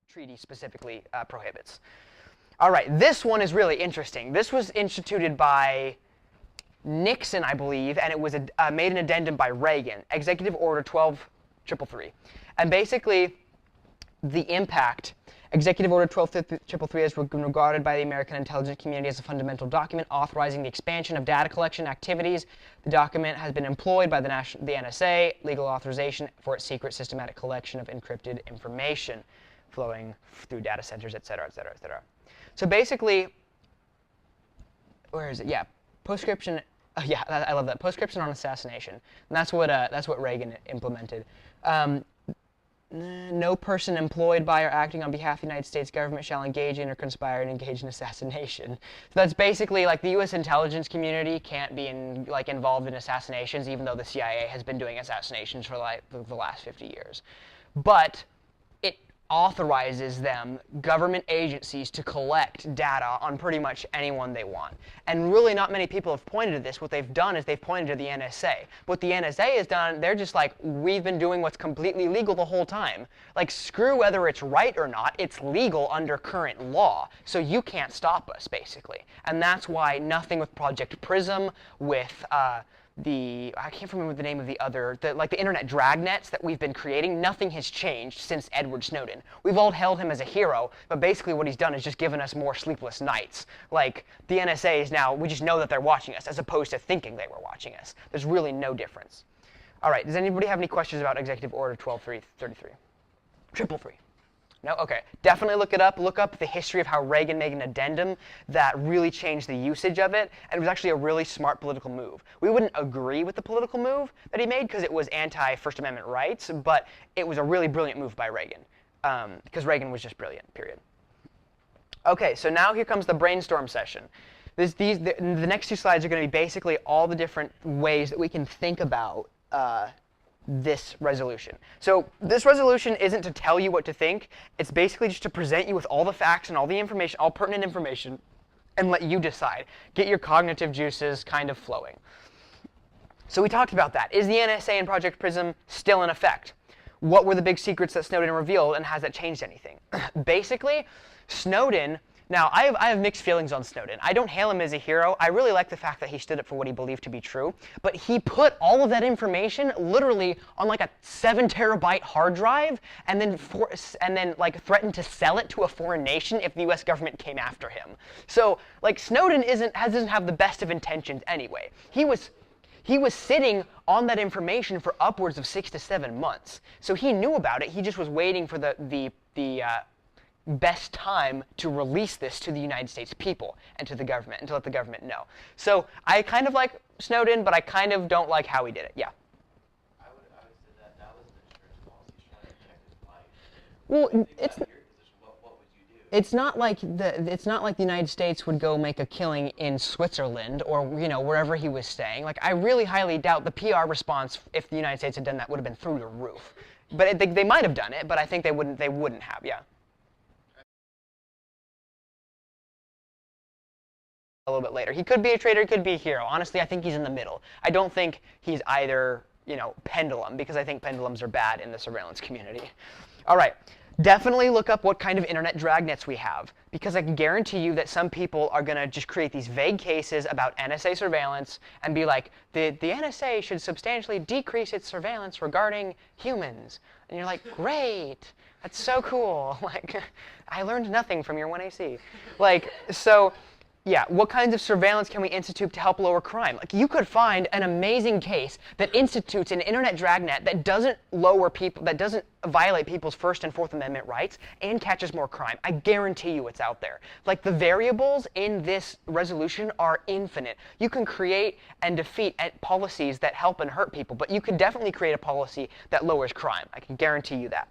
treaty specifically prohibits. All right, this one is really interesting. This was instituted by Nixon, I believe, and it was made an addendum by Reagan, Executive Order 12333. And basically, the impact, Executive Order 12333 is regarded by the American intelligence community as a fundamental document authorizing the expansion of data collection activities. The document has been employed by the NSA, legal authorization for its secret systematic collection of encrypted information flowing through data centers, et cetera, et cetera, et cetera. So basically, where is it? Yeah, postscription. Oh yeah, I love that. Postscription on assassination. And that's what Reagan implemented. No person employed by or acting on behalf of the United States government shall engage in or conspire and engage in assassination. So that's basically like the U.S. intelligence community can't be involved in assassinations, even though the CIA has been doing assassinations for like the last 50 years. But it authorizes them, government agencies, to collect data on pretty much anyone they want. And really not many people have pointed to this. What they've done is they've pointed to the NSA. What the NSA has done, they're just like, we've been doing what's completely legal the whole time. Like, screw whether it's right or not, it's legal under current law. So you can't stop us, basically. And that's why nothing with Project Prism, with I can't remember the name of the other, like the internet dragnets that we've been creating, nothing has changed since Edward Snowden. We've all held him as a hero, but basically what he's done is just given us more sleepless nights. Like, the NSA is now, we just know that they're watching us, as opposed to thinking they were watching us. There's really no difference. All right, does anybody have any questions about Executive Order 12333? 333. No? Okay. Definitely look it up. Look up the history of how Reagan made an addendum that really changed the usage of it, and it was actually a really smart political move. We wouldn't agree with the political move that he made because it was anti-First Amendment rights, but it was a really brilliant move by Reagan because Reagan was just brilliant, period. Okay, so now here comes the brainstorm session. The next two slides are going to be basically all the different ways that we can think about this resolution. So this resolution isn't to tell you what to think. It's basically just to present you with all the facts and all the information, all pertinent information, and let you decide. Get your cognitive juices kind of flowing. So we talked about that. Is the NSA and Project Prism still in effect? What were the big secrets that Snowden revealed, and has that changed anything? Basically, Snowden. Now, I have mixed feelings on Snowden. I don't hail him as a hero. I really like the fact that he stood up for what he believed to be true. But he put all of that information literally on like a 7-terabyte hard drive, and then like threatened to sell it to a foreign nation if the U.S. government came after him. So like Snowden doesn't have the best of intentions anyway. He was sitting on that information for upwards of 6 to 7 months. So he knew about it. He just was waiting for the best time to release this to the United States people and to the government, and to let the government know. So I kind of like Snowden, but I kind of don't like how he did it. Yeah. I would say that was an insurance policy trying to protect his life. Well, it's what would you do? It's not like the United States would go make a killing in Switzerland or wherever he was staying. Like, I really highly doubt the PR response if the United States had done that would have been through the roof. But they might have done it, but I think they wouldn't have. Yeah. A little bit later. He could be a traitor, he could be a hero. Honestly, I think he's in the middle. I don't think he's either, pendulum, because I think pendulums are bad in the surveillance community. All right. Definitely look up what kind of internet dragnets we have, because I can guarantee you that some people are going to just create these vague cases about NSA surveillance and be like, the NSA should substantially decrease its surveillance regarding humans. And you're like, great, that's so cool. Like, I learned nothing from your 1AC. Like, so... yeah, what kinds of surveillance can we institute to help lower crime? Like, you could find an amazing case that institutes an internet dragnet that doesn't violate people's First and Fourth Amendment rights and catches more crime. I guarantee you it's out there. Like, the variables in this resolution are infinite. You can create and defeat policies that help and hurt people, but you can definitely create a policy that lowers crime. I can guarantee you that.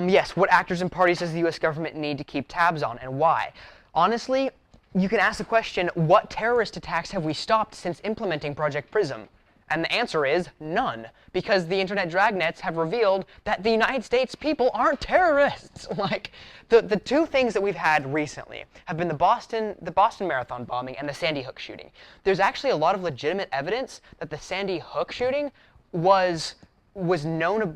Yes, what actors and parties does the U.S. government need to keep tabs on, and why? Honestly, you can ask the question, what terrorist attacks have we stopped since implementing Project Prism? And the answer is none, because the internet dragnets have revealed that the United States people aren't terrorists. Like, the two things that we've had recently have been the Boston Marathon bombing and the Sandy Hook shooting. There's actually a lot of legitimate evidence that the Sandy Hook shooting was was known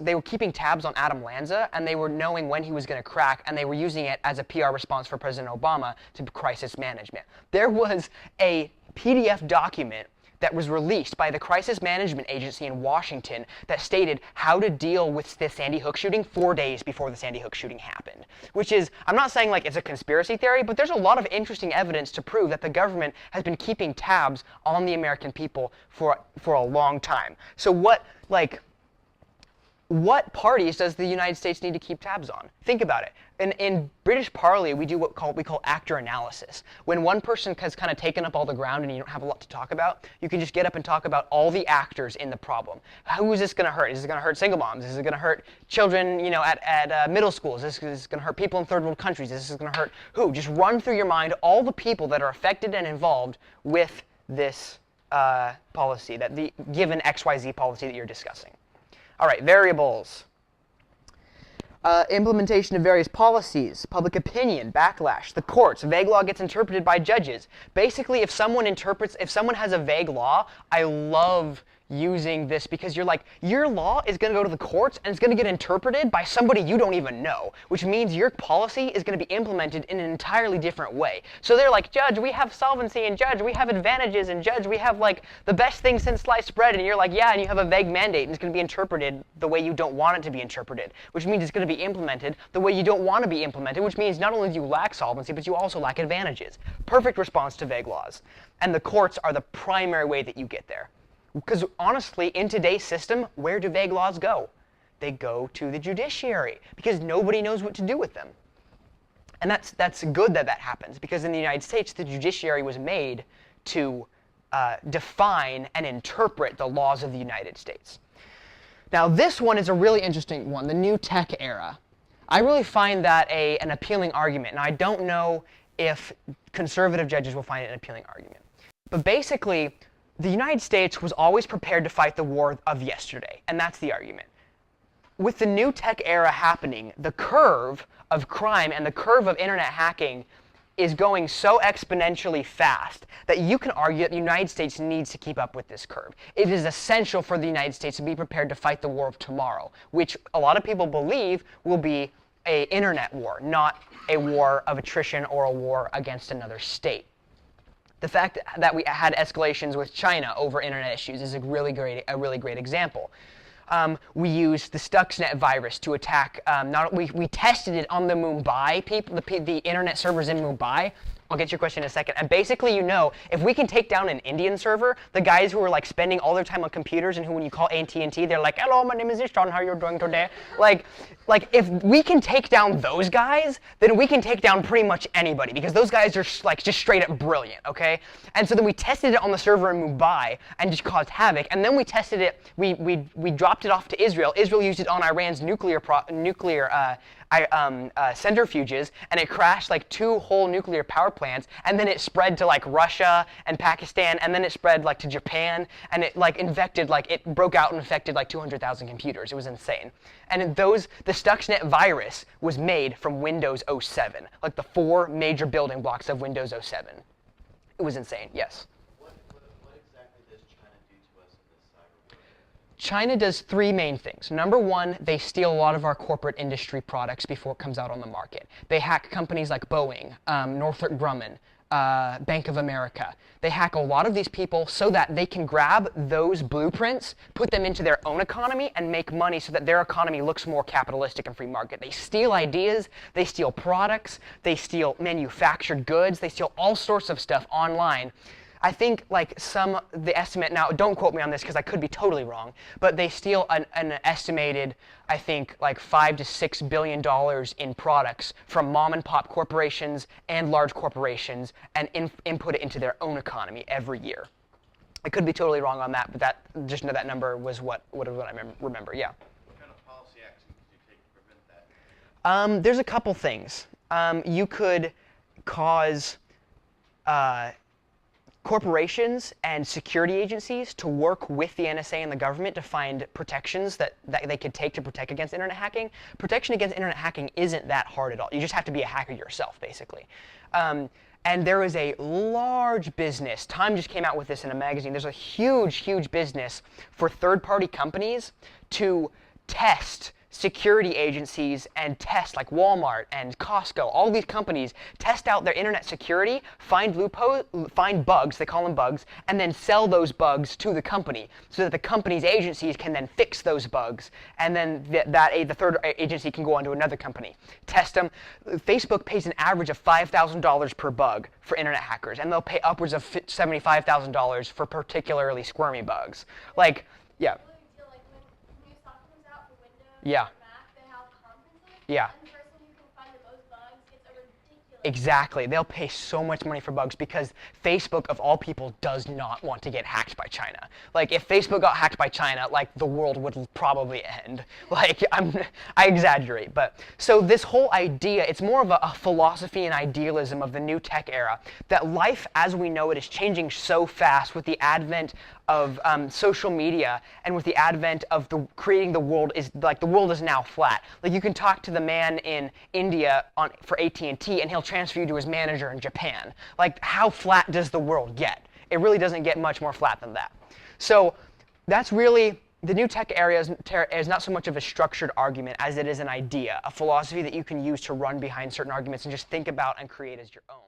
they were keeping tabs on Adam Lanza, and they were knowing when he was going to crack, and they were using it as a PR response for President Obama to crisis management. There was a PDF document that was released by the Crisis Management Agency in Washington that stated how to deal with the Sandy Hook shooting 4 days before the Sandy Hook shooting happened. Which is, I'm not saying like it's a conspiracy theory, but there's a lot of interesting evidence to prove that the government has been keeping tabs on the American people for a long time. So what parties does the United States need to keep tabs on? Think about it. In British parley, we do what we call actor analysis. When one person has kind of taken up all the ground and you don't have a lot to talk about, you can just get up and talk about all the actors in the problem. Who is this going to hurt? Is it going to hurt single moms? Is it going to hurt children, at middle schools? Is this going to hurt people in third world countries? Is this going to hurt who? Just run through your mind all the people that are affected and involved with this policy, that the given XYZ policy that you're discussing. All right, variables. Implementation of various policies, public opinion, backlash, the courts, vague law gets interpreted by judges. Basically, if someone has a vague law, I love using this because you're like, your law is going to go to the courts and it's going to get interpreted by somebody you don't even know, which means your policy is going to be implemented in an entirely different way. So they're like, Judge, we have solvency, and Judge, we have advantages, and Judge, we have like the best thing since sliced bread, and you're like, yeah, and you have a vague mandate, and it's going to be interpreted the way you don't want it to be interpreted, which means it's going to be implemented the way you don't want to be implemented, which means not only do you lack solvency, but you also lack advantages. Perfect response to vague laws. And the courts are the primary way that you get there. Because honestly, in today's system, where do vague laws go? They go to the judiciary because nobody knows what to do with them. And that's good that happens, because in the United States, the judiciary was made to define and interpret the laws of the United States. Now, this one is a really interesting one, the new tech era. I really find that an appealing argument, and I don't know if conservative judges will find it an appealing argument. But basically, the United States was always prepared to fight the war of yesterday, and that's the argument. With the new tech era happening, the curve of crime and the curve of internet hacking is going so exponentially fast that you can argue that the United States needs to keep up with this curve. It is essential for the United States to be prepared to fight the war of tomorrow, which a lot of people believe will be an internet war, not a war of attrition or a war against another state. The fact that we had escalations with China over internet issues is a really great example. We used the Stuxnet virus to attack. We tested it on the Mumbai people, the internet servers in Mumbai. I'll get your question in a second. And basically, if we can take down an Indian server, the guys who are like spending all their time on computers and who, when you call AT&T, they're like, "Hello, my name is Ishtan. How are you doing today?" Like if we can take down those guys, then we can take down pretty much anybody, because those guys are like just straight up brilliant, okay? And so then we tested it on the server in Mumbai and just caused havoc. And then we tested it. We dropped it off to Israel. Israel used it on Iran's nuclear centrifuges, and it crashed like 2 whole nuclear power plants, and then it spread to like Russia and Pakistan, and then it spread like to Japan, and it it broke out and infected like 200,000 computers. It was insane. And the Stuxnet virus was made from Windows 07, like the 4 major building blocks of Windows 07. It was insane, yes. What exactly does China do to us in this cyber war? China does 3 main things. Number 1, they steal a lot of our corporate industry products before it comes out on the market. They hack companies like Boeing, Northrop Grumman, Bank of America. They hack a lot of these people so that they can grab those blueprints, put them into their own economy, and make money so that their economy looks more capitalistic and free market. They steal ideas, they steal products, they steal manufactured goods, they steal all sorts of stuff online. I think the estimate, now don't quote me on this because I could be totally wrong, but they steal an estimated, I think, like $5 to $6 billion in products from mom and pop corporations and large corporations, and input it into their own economy every year. I could be totally wrong on that, but just know that number was what I remember, yeah. What kind of policy action did you take to prevent that? There's a couple things. You could cause corporations and security agencies to work with the NSA and the government to find protections that they could take to protect against internet hacking. Protection against internet hacking isn't that hard at all. You just have to be a hacker yourself, basically. And there is a large business. Time just came out with this in a magazine. There's a huge, huge business for third-party companies to test security agencies and test, like Walmart and Costco, all these companies test out their internet security, find bugs, they call them bugs, and then sell those bugs to the company so that the company's agencies can then fix those bugs, and then the third agency can go on to another company, test them. Facebook pays an average of $5,000 per bug for internet hackers, and they'll pay upwards of $75,000 for particularly squirmy bugs. Like, yeah. Yeah. Yeah. Exactly. They'll pay so much money for bugs because Facebook, of all people, does not want to get hacked by China. Like, if Facebook got hacked by China, like, the world would probably end. Like, I exaggerate, but so this whole idea, it's more of a philosophy and idealism of the new tech era, that life as we know it is changing so fast with the advent of social media and with the advent of creating the world is like the world is now flat. Like, you can talk to the man in India for AT&T and he'll transfer you to his manager in Japan. Like, how flat does the world get? It really doesn't get much more flat than that. So that's really, the new tech area is not so much of a structured argument as it is an idea, a philosophy that you can use to run behind certain arguments and just think about and create as your own.